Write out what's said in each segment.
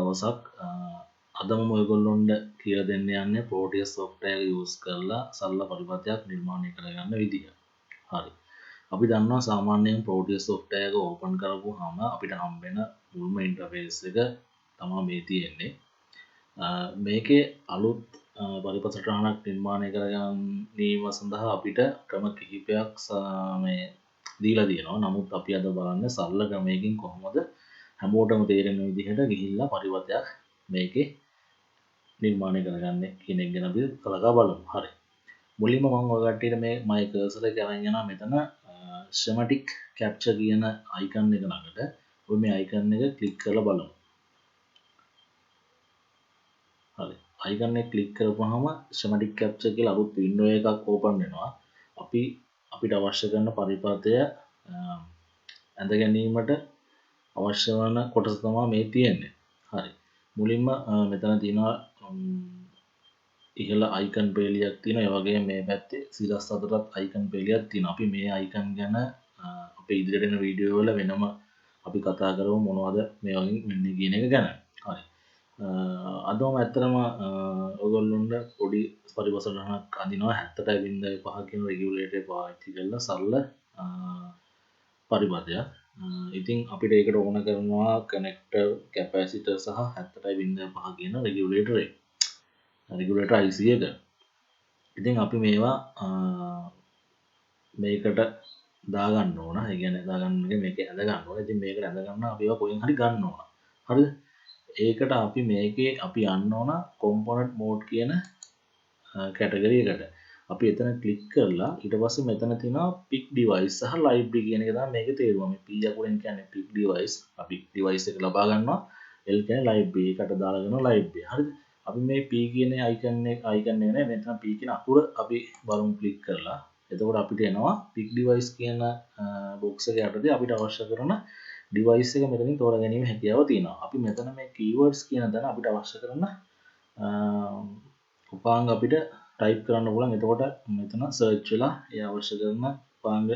දවසක් අද මම ඔයගොල්ලොන්ට කියලා දෙන්න යන්නේ proteus software එක use කරලා සරල පරිපථයක් නිර්මාණය කරගන්න විදිහ. හරි. අපි දන්නවා සාමාන්‍යයෙන් proteus software එක open කරපුවාම අපිට හම්බෙන මුල්ම interface එක තමයි මේ තියෙන්නේ. මේකේ අලුත් පරිපථ සටහනක් නිර්මාණය කරගැනීම සඳහා අපිට ක්‍රම කිහිපයක් මේ දීලා තියෙනවා. නමුත් අපි අද බලන්නේ සරල ක්‍රමයකින් කොහොමද හැමෝටම තේරෙන විදිහට ගිහිල්ලා පරිවර්තයක් මේකේ නිර්මාණය කරගන්නේ කියන එක ගැන අපි කලකා බලමු. හරි. මුලින්ම මම ඔය කට්ටියට මේ my cursor එක අරන් යනවා මෙතන schematic capture කියන icon එක ළඟට. ඔය මේ icon එක click කරලා බලමු. හරි. icon එක click කරපුවාම schematic capture කියලා අලුත් window එකක් open වෙනවා. අපිට අවශ්‍ය කරන පරිපථය ඇඳ ගැනීමට අවශ්‍ය වන කොටස තමයි මේ තියෙන්නේ. හරි. මුලින්ම මෙතන තියෙනවා ඉහළ icon පෙළියක් තියෙනවා. ඒ වගේම මේ පැත්තේ සිරස් අතරත් icon පෙළියක් තියෙනවා. අපි මේ icon ගැන අපේ ඉදිරියට එන වීඩියෝ වල වෙනම අපි කතා කරමු මොනවද මේ වගේ වෙන්නේ කියන එක ගැන. හරි. අද මම ඇත්තටම ඔයගොල්ලොන්ට පොඩි පරිවර්තනයක් අඳිනවා 70.5 කියන රෙගියුලේටර් එක පාවිච්චි කරලා සරල පරිපථයක්. ඉතින් අපිට ඒකට ඕන කරනවා කනෙක්ටර් කැපැසිටර් සහ 70.5 කියන රෙගියුලේටර් එක. රෙගියුලේටර් IC එක. ඉතින් අපි මේවා මේකට දාගන්න ඕන. ඒ කියන්නේ දාගන්න මේකේ ඇඳ ගන්න ඕන. ඉතින් මේකට ඇඳ ගන්න අපි ඒවා කොහෙන් හරි ගන්න ඕන. හරිද? ඒකට අපි මේකේ අපි යන්න ඕන component mode කියන කැටගරි එකට. අපි එතන ක්ලික් කරලා ඊට පස්සේ මෙතන තියෙනවා pick device සහ library කියන එක තමයි මේකේ තේරුම. මේ P අකුරෙන් කියන්නේ pick device. අපි device එක ලබා ගන්නවා. L කියන්නේ library. එකට දාලා ගන්නවා library. හරිද? අපි මේ P කියන icon එක නේ මෙතන P කියන අකුර අපි බලමු ක්ලික් කරලා. එතකොට අපිට එනවා pick device කියන box එක යටතේ අපිට අවශ්‍ය කරන device එක මෙතනින් තෝරා ගැනීම හැකියාව තියෙනවා. අපි මෙතන මේ keywords කියන තැන අපිට අවශ්‍ය කරන උපාංග අපිට type කරන්න පුළුවන්. එතකොට මෙතන search වෙලා ඒ අවශ්‍ය කරන උපාංග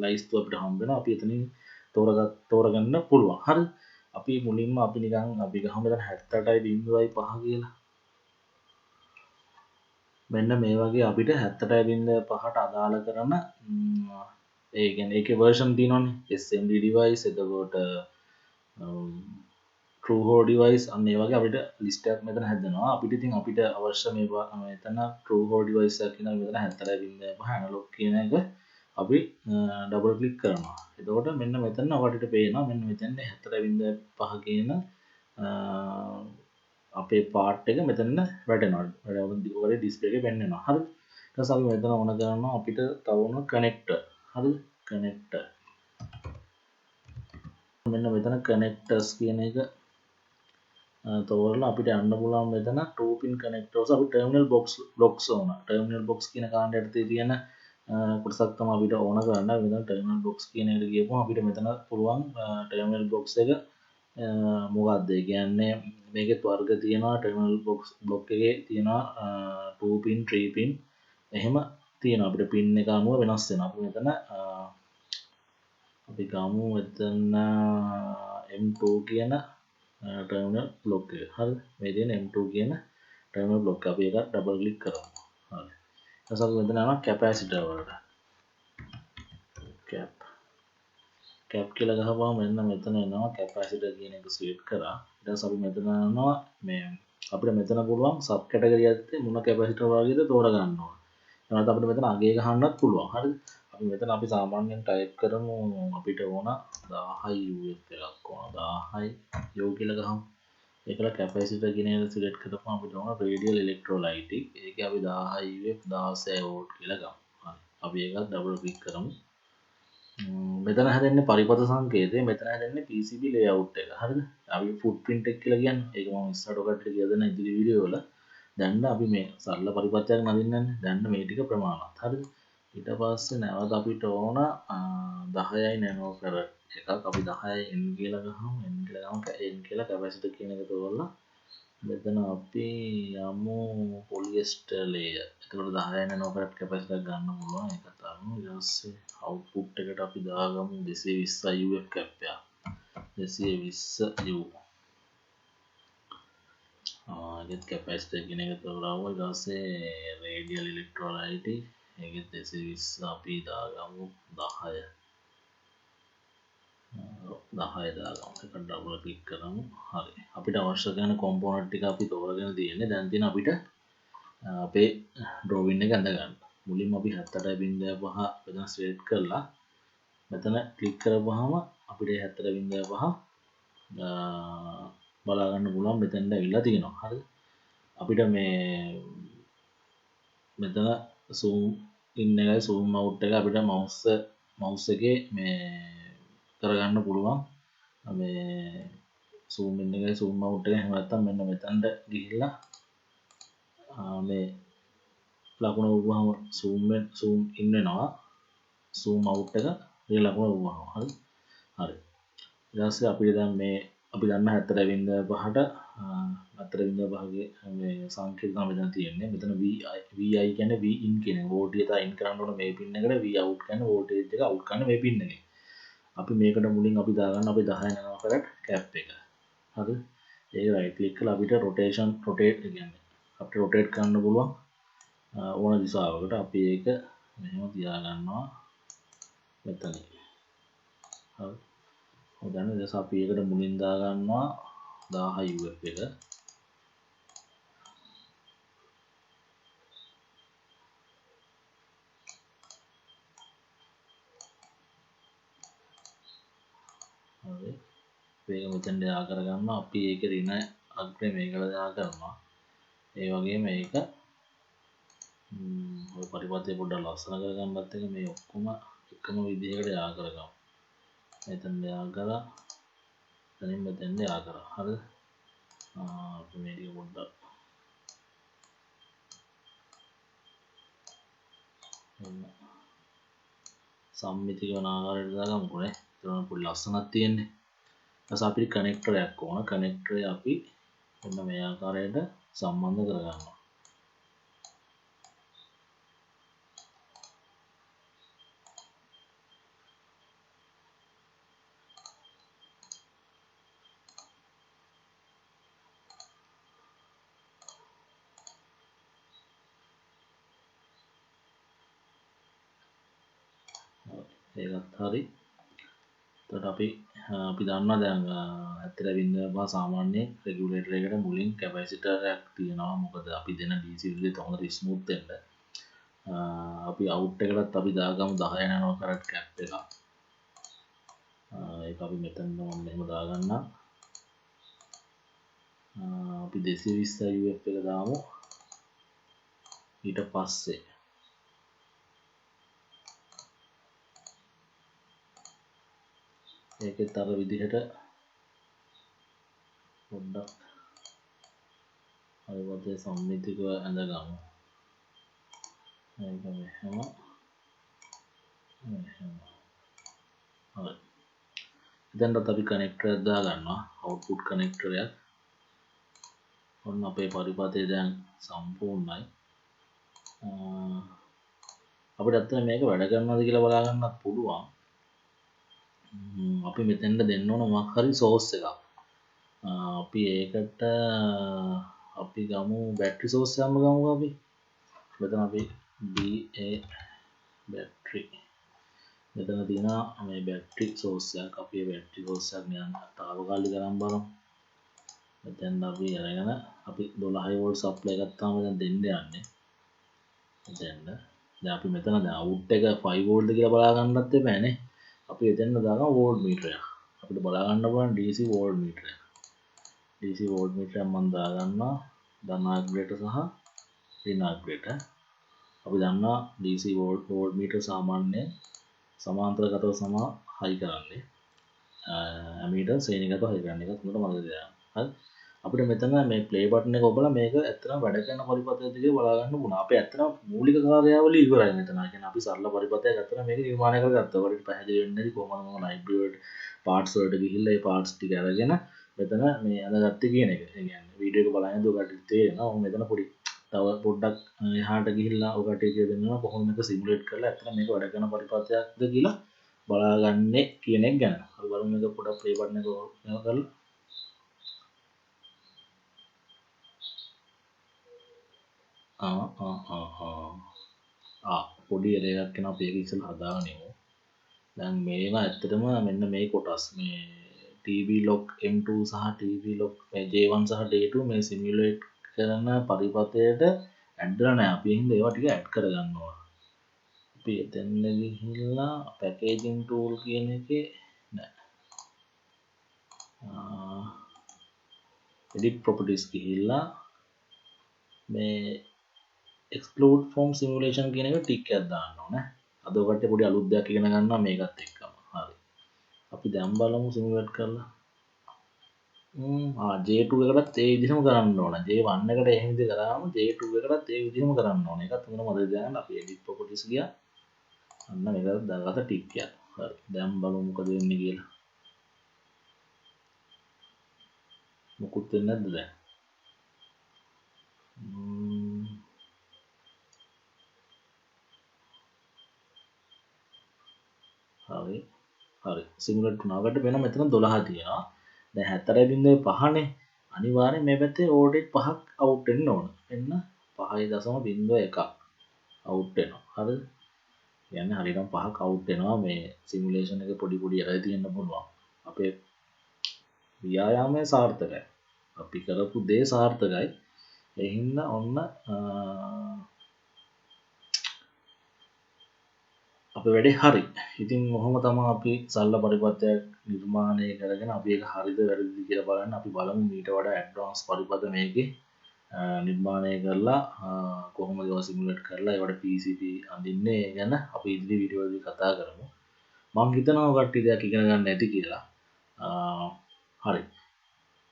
ලයිස්තුව අපිට හම්බ වෙනවා. අපි එතනින් තෝරගන්න පුළුවන්. හරිද? අපි මුලින්ම අපි නිකන් අපි ගහමු මෙතන 78.5 කියලා. මෙන්න මේ වගේ අපිට 78.5ට අදාළ කරන ඒ කියන්නේ ඒකේ version තියෙනවනේ SMD device එතකොට true hole device අන්න ඒ වගේ අපිට list එකක් මෙතන හැදෙනවා. අපිට ඉතින් අපිට අවශ්‍ය මෙතන true hole device එකක් කියන මෙතන 78.5 analog කියන එක අපි double click කරනවා. එතකොට මෙන්න මෙතන අපිට පේනවා මෙන්න මෙතන 78.5 කියන අපේ part එක මෙතන වැටෙනවා. ඔයාලගේ display එකේ පෙන්වනවා. හරිද? ඊට පස්සේ අපි මෙතන ඕන කරනවා අපිට තව උන connector. හරිද? connector. මෙන්න මෙතන connectors කියන එක තෝරලා අපිට යන්න පුළුවන් මෙතන 2 pin connectors අපි terminal blocks ඕන. terminal box කියන කාණ්ඩ යටතේ තියෙන කොටසක් තමයි අපිට ඕන කරන්න. මෙතන terminal box කියන එකට ගියපුවම අපිට මෙතන පුළුවන් terminal box එක මොකක්ද? ඒ කියන්නේ මේකෙත් වර්ග තියෙනවා. terminal box block එකේ තියෙනවා 2 pin 3 pin එහෙම තියෙනවා. අපිට pin එක අනුව වෙනස් වෙනවා. අපි මෙතන අපි ගමු මෙතන M2 කියන terminal block එක. හරිද? මේ තියෙන M2 කියන terminal block අපි ඒක double click කරමු. හරි. ඊට පස්සේ අපි මෙතන යනවා capacitor වලට. cap කියලා ගහපුවම මෙන්න මෙතන එනවා capacitor කියන එක select කරා. ඊට පස්සේ අපි මෙතන යනවා මේ අපිට මෙතන පුළුවන් sub category එකේ මොන capacitor වගේද තෝරා ගන්න ඕන. ඊට අපිට මෙතන අගය ගහන්නත් පුළුවන්. හරිද? අපි මෙතන අපි සාමාන්‍යයෙන් type කරමු අපිට ඕන 10 UF එකක් ඕන 10 U කියලා ගහමු. ඒකල capacitor කියන එක select කරපුවම අපිට ඕන radial electrolytic. ඒකේ අපි 10 UF 16 volt කියලා ගමු. හරි. අපි ඒකත් double click කරමු. මෙතන හැදෙන්නේ පරිපථ සංකේතය. මෙතන හැදෙන්නේ PCB layout එක. හරිද? අපි footprint එක කියලා කියන්නේ. ඒක මම ඉස්සරහට ඔකට කියලා දෙන්න ඉදිරි වීඩියෝ වල. දැන් අපි මේ සරල පරිපථයක් නදින්නන්නේ. දැන් මේ ටික ප්‍රමාණවත්. හරිද? ඊට පස්සේ නැවත අපිට ඕන 10යි නැනෝෆැරඩ් එකක්. අපි 10යි N කියලා ගහමු. N කියලා capacitor කියන එක තෝරලා මෙතන අපි යමු polyester layer. එතකොට 10යි නැනෝෆැරඩ් capacitor ගන්න පුළුවන්. ඒකත් අරමු. ඊට පස්සේ output එකට අපි දාගමු 220 UF cap එක. 220 U. get capacitor කියන එක තෝරාවා ඊට පස්සේ radial electrolyte ඒකෙත් 220 අපි දාගමු 10 දාගමු ඒක ඩබල් ක්ලික් කරමු හරි අපිට අවශ්‍ය කරන කොම්පොනන්ට් ටික අපි තෝරගෙන තියෙන්නේ දැන් තියෙන අපිට අපේ drawing එක අඳ ගන්න මුලින්ම අපි 78.5 මෙතන select කරලා මෙතන ක්ලික් කරපුවාම අපිට 78.5 බලා ගන්න පුළුවන් මෙතෙන්ට ඇවිල්ලා තියෙනවා හරිද අපිට මේ මෙතන zoom in එකයි zoom out එක අපිට mouse එකේ මේ කරගන්න පුළුවන් මේ zoom in එකයි zoom out එක එහෙම නැත්නම් මෙන්න මෙතනට ගිහිල්ලා මේ ලකුණ වුවහම zoom in වෙනවා zoom out එක මේ ලකුණ වුවහම හරි ඊට පස්සේ අපිට දැන් මේ අපි දන්න 70.5ට 70.5ගේ මේ සංකේත තමයි මෙතන තියෙන්නේ මෙතන vi කියන්නේ v in කියන වෝල්ටේජ් එක in කරන්න ඕන මේ පින් එකට v out කියන්නේ වෝල්ටේජ් එක out කරන්න මේ පින් එකේ අපි මේකට මුලින් අපි දාගන්න අපි 10 යනවා කරත් කැප් එක හරිද ඒක රයිට් ක්ලික් කරලා අපිට rotate කියන්නේ අපිට rotate කරන්න පුළුවන් ඕන දිශාවකට අපි ඒක මෙහෙම තියා ගන්නවා මෙතන හරි දැන් ඊට පස්සේ අපි ඒකට මුලින් දා ගන්නවා 1000 UF එක හරි මේක මෙතෙන් දා කරගන්නවා අපි ඒක ඍණ අග්‍රේ මේකට දා කරනවා ඒ වගේම මේක ඔය පරිපථය පොඩ්ඩක් ලස්සන කරගන්නත් එක මේ ඔක්කොම එකම විදිහකට යා කරගමු මෙතෙන් යා කරලා දැන් මෙතෙන් යා කරා හරිද අපි මේක පොඩ්ඩක් සම්මිතික වන ආකාරයට දාගමුකෝ නේ ඒතන පොඩි ලස්සනක් තියෙන්නේ ඊට අපිට කනෙක්ටර් එකක් ඕන කනෙක්ටර් එක අපි මෙන්න මේ ආකාරයට සම්බන්ධ කරගන්නවා ඒකත් හරි එතකොට අපි දන්නවා දැන් 70.5 සාමාන්‍ය රෙගියුලේටර් එකට මුලින් කැපැසිටර් එකක් තියෙනවා මොකද අපි දෙන DC විදිහට හොඳට ස්මූත් වෙන්න අපි අවුට් එකටත් අපි දාගමු 10 යනවා කරත් කැප් එක ඒක අපි මෙතන මෙහෙම දාගන්න අපි 220 UF එක දාමු ඊට පස්සේ ඒකෙත් අර විදිහට පොඩ්ඩක් හරියට සම්මිතිකව ඇඳගමු ඒක මෙහෙම හරි දැන්වත් අපි කනෙක්ටර් එකක් දාගන්නවා අවුට්පුට් කනෙක්ටර් එකක් ඔන්න අපේ පරිපථය දැන් සම්පූර්ණයි අපිට ඇත්තට මේක වැඩ කරනවද කියලා බලා ගන්නත් පුළුවන් අපි මෙතෙන්ට දෙන්න ඕන මොකක් හරි සෝස් එකක් අපි ඒකට අපි ගමු බැටරි සෝස් එකක්ම ගමුකෝ අපි මෙතන අපි BA බැටරි මෙතන තියෙනවා මේ බැටරි සෝස් එකක් අපි බැටරි සෝස් එකක් නිකන් තාවකාලික කරන් බලමු මෙතෙන් අපි අරගෙන අපි 12 වෝල්ට් සප්ලයි එකක් තමයි දැන් දෙන්න යන්නේ දැන් අපි මෙතන දැන් අවුට් එක 5 වෝල්ට්ද කියලා බලා ගන්නත් එපානේ අපි එතන දාගමු වෝල්ට් මීටරයක් අපිට බලා ගන්න පුළුවන් DC වෝල්ට් මීටරයක් DC වෝල්ට් මීටරයක් මම දාගන්නවා ධනාග්‍රයට සහ ඍණාග්‍රයට අපි දන්නවා DC වෝල්ට් මීටර සාමාන්‍යයෙන් සමාන්තරගතව හයි කරන්නේ ඇමීටර් ශ්‍රේණිගතව හයි කරන්නේ එකත් උඩට මතක තියාගන්න හරි අපිට මෙතන මේ ප්ලේ බටන් එක ඔබලා මේක ඇත්තටම වැඩ කරන පරිපථයද කියලා බලා ගන්න පුළුවන්. අපි ඇත්තටම මූලික කාර්යාවලිය ඉවරයි මෙතන. ඒ කියන්නේ අපි සරල පරිපථයක් ඇත්තටම මේක නිර්මාණය කරගත්තා. ඔයාලට පැහැදිලි වෙන්නේ නැති කොහොමද මම ලයිබ්‍රරි වලට පාර්ට්ස් වලට ගිහිල්ලා ඒ පාර්ට්ස් ටික අරගෙන මෙතන මේ අඳගත්තේ කියන එක. ඒ කියන්නේ වීඩියෝ එක බලනකොට ඔයාලට තේරෙනවා මම මෙතන පොඩි තව පොඩ්ඩක් එහාට ගිහිල්ලා ඔයාලට කියලා දෙන්නවා කොහොමද මේක සිමුලේට් කරලා ඇත්තටම මේක වැඩ කරන පරිපථයක්ද කියලා බලාගන්නේ කියන එක ගැන. අපි බලමු මේක පොඩක් ප්ලේ බටන් එක කරලා පොඩි එරයක් කෙන අප ඒක ඉස්සෙල්ලා හදාගෙන ඉමු. දැන් මේවා ඇත්තටම මෙන්න මේ කොටස් මේ TV lock M2 සහ TV lock J1 සහ J2 මේ සිමියුලේට් කරන පරිපථයට ඇඩ් කරලා නැහැ. අපි එහෙනම් ඒවා ටික ඇඩ් කරගන්න ඕන. අපි එතෙන් ගිහිල්ලා පැකේජින් ටූල් කියන එකේ නෑ. edit properties ගිහිල්ලා මේ exclude from simulation කියන එක ටික් එකක් දාන්න ඕනේ. අද ඔකට පොඩි අලුත් දෙයක් ඉගෙන ගන්නවා මේකත් එක්කම. හරි. අපි දැන් බලමු සිමුලේට් කරලා. J2 එකටත් ඒ විදිහම කරන්න ඕන. J1 එකට එහෙම විදිහ කරාම J2 එකටත් ඒ විදිහම කරන්න ඕන. ඒකත් හොඳම මතක තියාගන්න. අපි edit properties ගියා. අන්න මේකත් දාගත්ත ටික් එකක්. හරි. දැන් බලමු මොකද වෙන්නේ කියලා. මොකුත් වෙන්නේ නැද්ද දැන්? හරි. හරි. සිමුලේට් වුණාකට වෙන මෙතන 12 තියෙනවා. දැන් 4.5නේ. අනිවාර්යෙන් මේ පැත්තේ ඕඩිට් 5ක් අවුට් වෙන්න ඕන. එන්න 5.01ක් අවුට් වෙනවා. හරිද? කියන්නේ හරියටම 5ක් අවුට් වෙනවා මේ සිමුලේෂන් එකේ පොඩි පොඩි එරර් තියෙන්න පුළුවන්. අපේ ව්‍යායාමය සාර්ථකයි. අපි කරපු දේ සාර්ථකයි. ඒ හින්දා ඔන්න අපේ වැඩේ හරි. ඉතින් ඔහොම තමයි අපි සරල පරිපථයක් නිර්මාණය කරගෙන අපි ඒක හරිද වැරදිද කියලා බලන්න අපි බලමු ඊට වඩා ඇඩ්වාන්ස් පරිපථ මේකේ නිර්මාණය කරලා කොහොමද ඒවා සිමුලේට් කරලා ඒවට PCB අඳින්නේ ගැන අපි ඉදිරි වීඩියෝ වලදී කතා කරමු. මම හිතනවා කට්ටිය දෙයක් ඉගෙන ගන්න ඇති කියලා. හරි.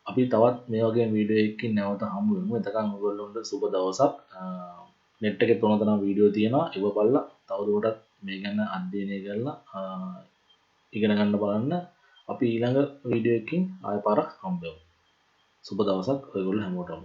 අපි තවත් මේ වගේ වීඩියෝ එකකින් නැවත හමු වෙමු. එතකන් ඔයගොල්ලොන්ට සුබ දවසක්. නෙට් එකේ තොන තන වීඩියෝ තියෙනවා. ඒව බලලා තවදුරටත් මේ ගැන අධ්‍යයනය කරලා ඉගෙන ගන්න බලන්න. අපි ඊළඟ වීඩියෝ එකකින් ආයෙ පාරක් හම්බ වෙමු. සුබ දවසක් ඔයගොල්ලෝ හැමෝටම.